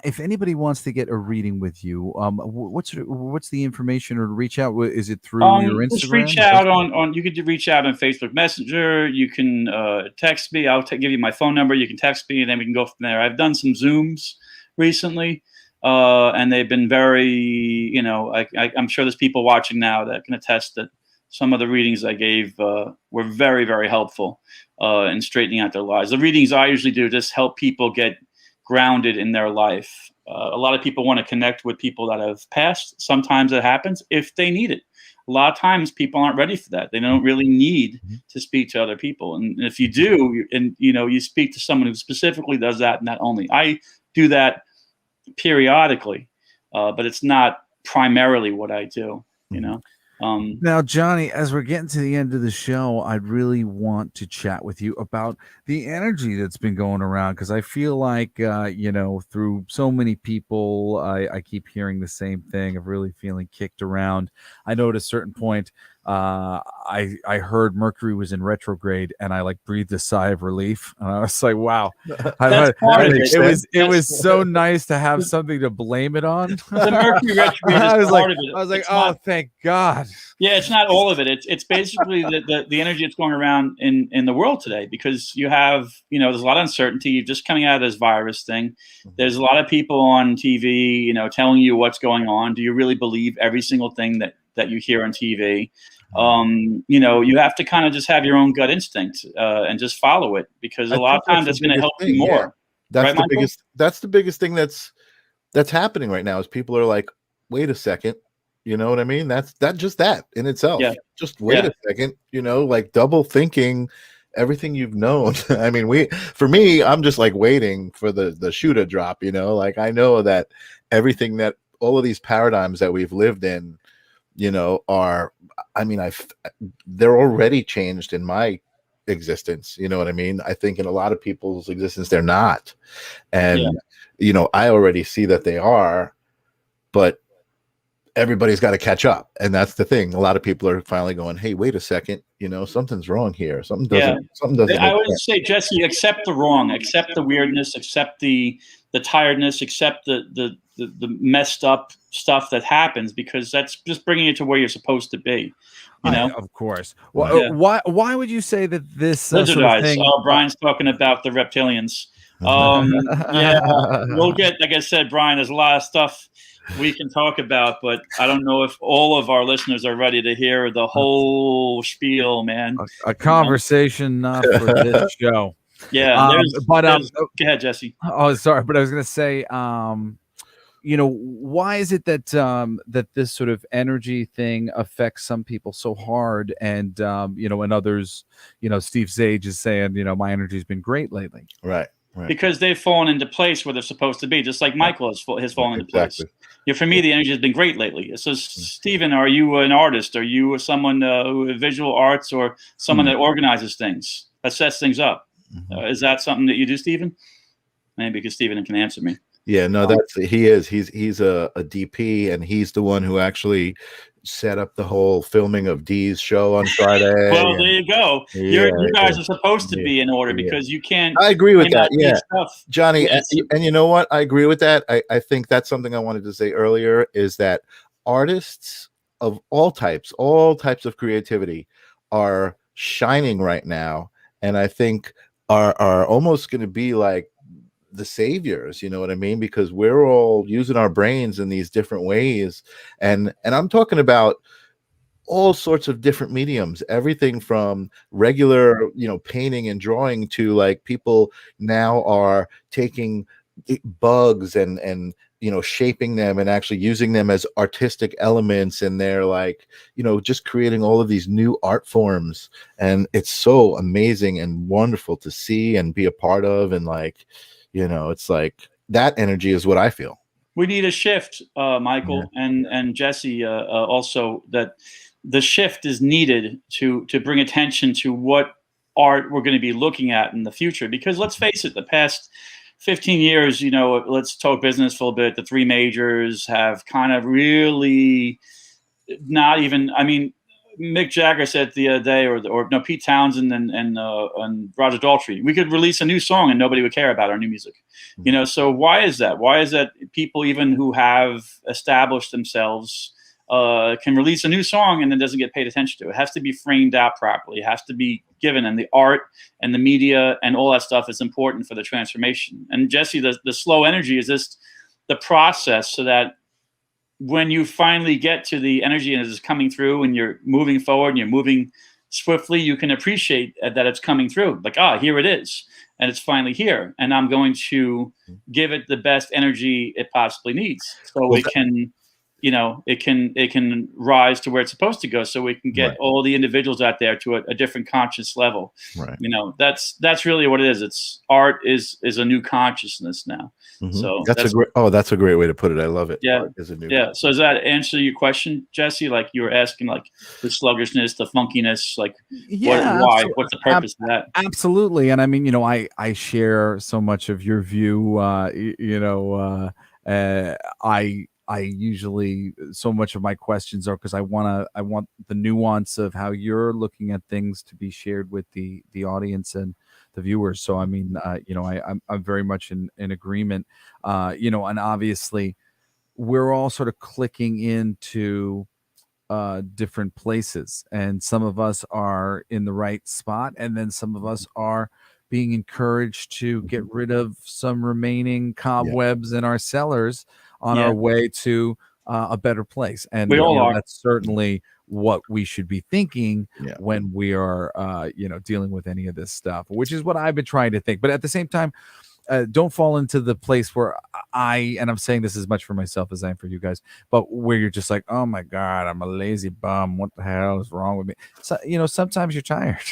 if anybody wants to get a reading with you, what's the information, or to reach out? Is it through your Instagram? Just reach out on. You could reach out on Facebook Messenger. You can text me. I'll give you my phone number. You can text me, and then we can go from there. I've done some Zooms recently. And they've been very, you know, I'm sure there's people watching now that can attest that some of the readings I gave were very, very helpful in straightening out their lives. The readings I usually do just help people get grounded in their life. A lot of people want to connect with people that have passed. Sometimes it happens if they need it. A lot of times people aren't ready for that. They don't really need to speak to other people. And if you do, and you know, you speak to someone who specifically does that, and that only. I do that periodically, but it's not primarily what I do, you know. Now, Johnny, as we're getting to the end of the show, I'd really want to chat with you about the energy that's been going around, because I feel like, you know, through so many people, I keep hearing the same thing of really feeling kicked around. I know at a certain point, I heard Mercury was in retrograde, and I like breathed a sigh of relief. And I was like, wow, it was so nice to have something to blame it on. The Mercury retrograde is part of it. I was like, oh, thank God. Yeah, it's not all of it. It's basically the energy that's going around in the world today, because you have, you know, there's a lot of uncertainty. You're just coming out of this virus thing. There's a lot of people on TV, you know, telling you what's going on. Do you really believe every single thing that you hear on TV? You know, you have to kind of just have your own gut instinct and just follow it, because a lot of times it's going to help you more. Yeah. That's right, the Michael? biggest. That's the biggest thing that's happening right now, is people are like, wait a second. You know what I mean? That's that in itself. Yeah. Just wait a second, you know, like double thinking everything you've known. I mean, for me, I'm just like waiting for the shoe to drop, you know, like I know that everything that all of these paradigms that we've lived in, you know, are, I mean, they're already changed in my existence. You know what I mean? I think in a lot of people's existence, they're not. And, you know, I already see that they are, but everybody's got to catch up. And that's the thing. A lot of people are finally going, hey, wait a second, you know, something's wrong here. Something doesn't I always say, Jesse, accept the wrong, accept the weirdness, accept the the tiredness, accept the messed up stuff that happens, because that's just bringing you to where you're supposed to be. You know, of course. Well, why would you say that this sort of thing? Oh, Brian's talking about the reptilians. Yeah, we'll get, like I said, Brian, there's a lot of stuff we can talk about, but I don't know if all of our listeners are ready to hear the whole spiel, man. A conversation not for this show. Yeah, go ahead, Jesse. Oh, sorry, but I was going to say, you know, why is it that that this sort of energy thing affects some people so hard, and you know, and others, you know, Steve Sage is saying, you know, my energy's been great lately. Right. Because they've fallen into place where they're supposed to be, just like Michael has fallen into place. Yeah, for me, the energy has been great lately. So, Stephen, are you an artist? Are you someone who visual arts, or someone that organizes things, that sets things up? Is that something that you do, Stephen? Maybe because Stephen can answer me. Yeah, no, he's a DP, and he's the one who actually set up the whole filming of Dee's show on Friday. Well, there you go. You guys are supposed to be in order, because you can't. I agree with that. Yeah, Johnny, and you know what? I agree with that. I think that's something I wanted to say earlier, is that artists of all types of creativity are shining right now, and I think are almost going to be like the saviors, you know what I mean? Because we're all using our brains in these different ways, and I'm talking about all sorts of different mediums, everything from regular, you know, painting and drawing, to like people now are taking bugs and you know, shaping them and actually using them as artistic elements, and they're like, you know, just creating all of these new art forms, and it's so amazing and wonderful to see and be a part of, and like, you know, it's like that energy is what I feel. We need a shift, Michael and Jesse. Also, that the shift is needed to bring attention to what art we're going to be looking at in the future. Because let's face it, the past 15 years, you know, let's talk business for a bit. The three majors have kind of really not even. I mean, Mick Jagger said the other day, or no, Pete Townsend and Roger Daltrey, we could release a new song and nobody would care about our new music. You know, so why is that? Why is that people, even who have established themselves, can release a new song and then doesn't get paid attention to? It has to be framed out properly. It has to be given, and the art and the media and all that stuff is important for the transformation. And Jesse, the slow energy is just the process, so that when you finally get to the energy and it's coming through and you're moving forward and you're moving swiftly, you can appreciate that it's coming through. Like, here it is. And it's finally here. And I'm going to give it the best energy it possibly needs. So it can, you know, it can rise to where it's supposed to go. So we can get all the individuals out there to a different conscious level. Right. You know, that's really what it is. It's art is a new consciousness now. So that's a great way to put it. I love it. Yeah. So does that answer your question, Jesse? Like you were asking, like the sluggishness, the funkiness, like why? What's the purpose of that? Absolutely. And I mean, you know, I share so much of your view. You know, I usually, so much of my questions are because I want the nuance of how you're looking at things to be shared with the audience and the viewers. So I mean, you know, I'm very much in agreement. You know, and obviously we're all sort of clicking into different places, and some of us are in the right spot, and then some of us are being encouraged to get rid of some remaining cobwebs in our cellars on our way to a better place. And we all are. That's certainly what we should be thinking when we are, you know, dealing with any of this stuff, which is what I've been trying to think. But at the same time, don't fall into the place where and I'm saying this as much for myself as I am for you guys, but where you're just like, oh my God, I'm a lazy bum. What the hell is wrong with me? So, you know, sometimes you're tired.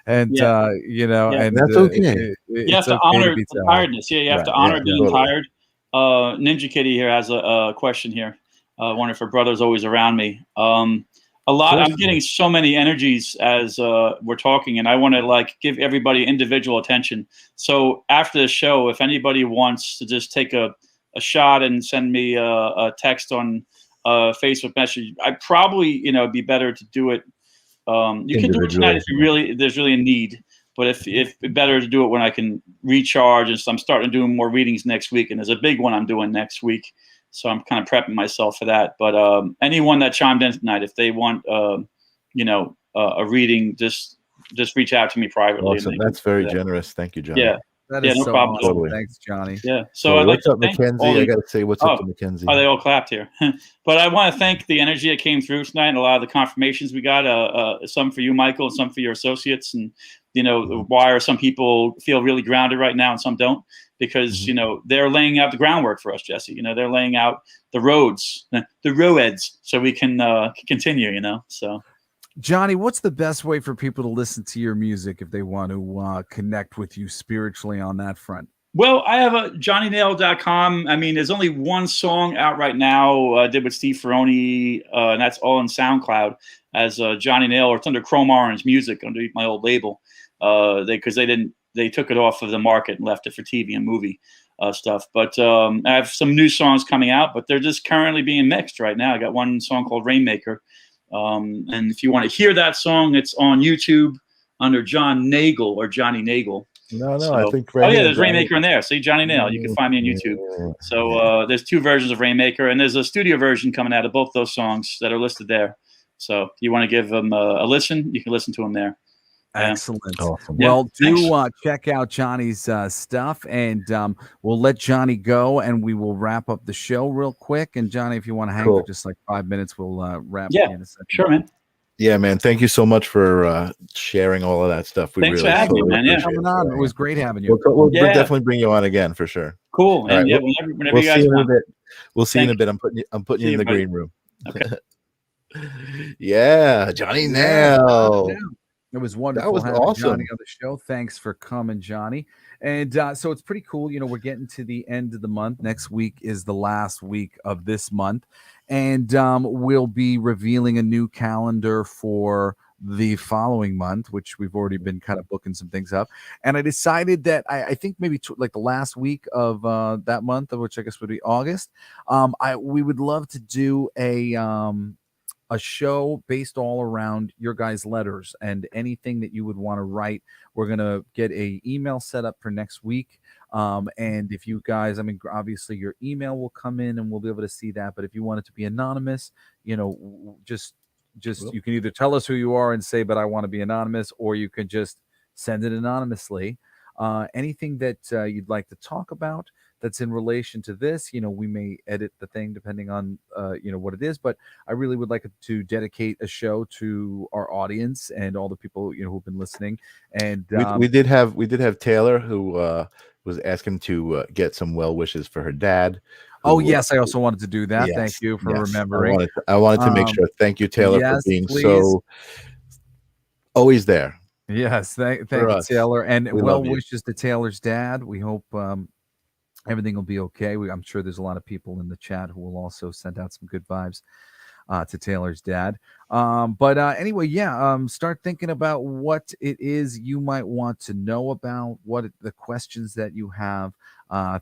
And you know, and that's okay. You have to honor the tiredness. Yeah, you have to honor being tired. Ninja Kitty here has a question here. One of her brothers always around me. I'm getting so many energies as we're talking, and I want to like give everybody individual attention. So after the show, if anybody wants to just take a shot and send me a text on Facebook message, I'd probably, you know, it'd be better to do it. You can do it tonight if there's really a need. But if better to do it when I can recharge, and so I'm starting to do more readings next week, and there's a big one I'm doing next week, so I'm kind of prepping myself for that. But anyone that chimed in tonight, if they want a reading, just reach out to me privately. Awesome. That's very generous. Thank you, Johnny. Yeah. That is no so problem. awesome. Totally. Thanks, Johnny. Yeah. So I'd like what's to up, thank Mackenzie? I got to say what's up to Mackenzie. Oh, they all clapped here. But I want to thank the energy that came through tonight and a lot of the confirmations we got. Some for you, Michael, and some for your associates. And, why are some people feel really grounded right now and some don't? Because, they're laying out the groundwork for us, Jesse. They're laying out the roads, the roads, so we can continue, so. Johnny, what's the best way for people to listen to your music if they want to connect with you spiritually on that front? Well, I have a johnnynale.com. I mean, there's only one song out right now I did with Steve Ferrone, and that's all on SoundCloud as Johnny Nale, or it's under Chrome Orange Music underneath my old label. They took it off of the market and left it for TV and movie stuff. But I have some new songs coming out, but they're just currently being mixed right now. I got one song called Rainmaker. And if you want to hear that song, it's on YouTube under John Nagel or Johnny Nagel. No, I think. There's Rainmaker in there. See, Johnny Nale. You can find me on YouTube. So there's two versions of Rainmaker, and there's a studio version coming out of both those songs that are listed there. So if you want to give them a listen, you can listen to them there. Excellent. Awesome. Well, do check out Johnny's stuff, and we'll let Johnny go, and we will wrap up the show real quick. And Johnny, if you want to hang for just like 5 minutes, we'll wrap in a second. Sure, man. Yeah, man. Thank you so much for sharing all of that stuff. Thanks for having me, man. Yeah, coming on. It was great having you. We'll definitely bring you on again for sure. Cool. And right, whenever you guys want. We'll see you in a bit. I'm putting you in the green room. Okay. Yeah, Johnny Nale. It was wonderful. That was awesome. Johnny on the show. Thanks for coming, Johnny. And so it's pretty cool. We're getting to the end of the month. Next week is the last week of this month. And we'll be revealing a new calendar for the following month, which we've already been kind of booking some things up. And I decided that I think maybe like the last week of that month, which I guess would be August, we would love to do a show based all around your guys' letters and anything that you would want to write. We're going to get a email set up for next week. And if you guys, obviously your email will come in and we'll be able to see that. But if you want it to be anonymous, just you can either tell us who you are and say, but I want to be anonymous, or you can just send it anonymously. Anything that you'd like to talk about that's in relation to this, we may edit the thing depending on, what it is, but I really would like to dedicate a show to our audience and all the people, who've been listening. And we did have Taylor who was asking to get some well wishes for her dad. Oh, yes. I also wanted to do that. Yes, thank you for remembering. I wanted to make sure. Thank you, Taylor, for being so always there. Yes. Thank you, Taylor. And well wishes to Taylor's dad. We hope everything will be okay. I'm sure there's a lot of people in the chat who will also send out some good vibes to Taylor's dad. But anyway, start thinking about what it is you might want to know about, what the questions that you have,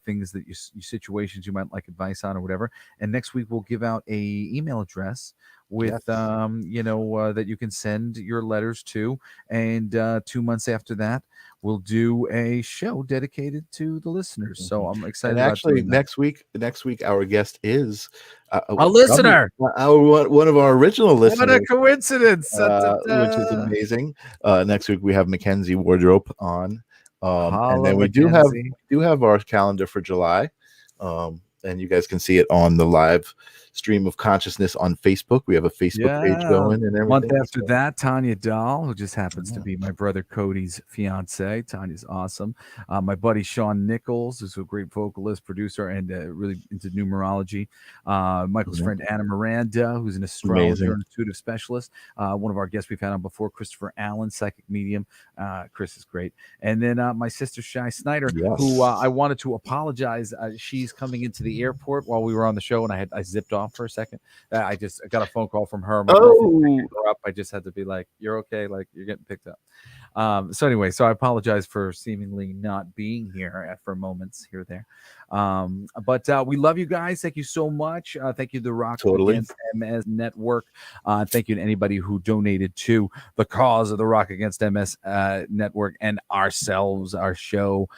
things that your situations you might like advice on or whatever. And next week we'll give out a email address with that you can send your letters to, and 2 months after that we'll do a show dedicated to the listeners. So I'm excited. And actually, next week, our guest is a listener, one of our original listeners. What a coincidence! Which is amazing. Next week we have Mackenzie Wardrope on, and then we do have our calendar for July. And you guys can see it on the live stream of consciousness on Facebook. We have a Facebook page going and everything. Month after that, Tanya Dahl, who just happens to be my brother Cody's fiance. Tanya's awesome. My buddy Sean Nichols, who's a great vocalist, producer, and really into numerology. Michael's friend Anna Miranda, who's an astrologer and intuitive specialist. One of our guests we've had on before, Christopher Allen, psychic medium. Chris is great. And then my sister Shy Snyder, who I wanted to apologize. She's coming into the airport while we were on the show, and I zipped off off for a second. I got a phone call from her. My Oh, her up. I just had to be like, "You're okay. Like you're getting picked up." So anyway, so I apologize for seemingly not being here for moments here or there. But we love you guys. Thank you so much. Thank you to the Rock Totally. Against MS Network. Thank you to anybody who donated to the cause of the Rock Against MS Network and ourselves, our show,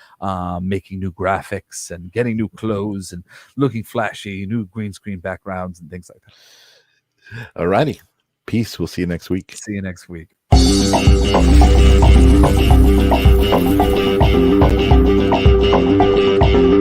making new graphics and getting new clothes and looking flashy, new green screen backgrounds and things like that. All righty. Peace. We'll see you next week. See you next week.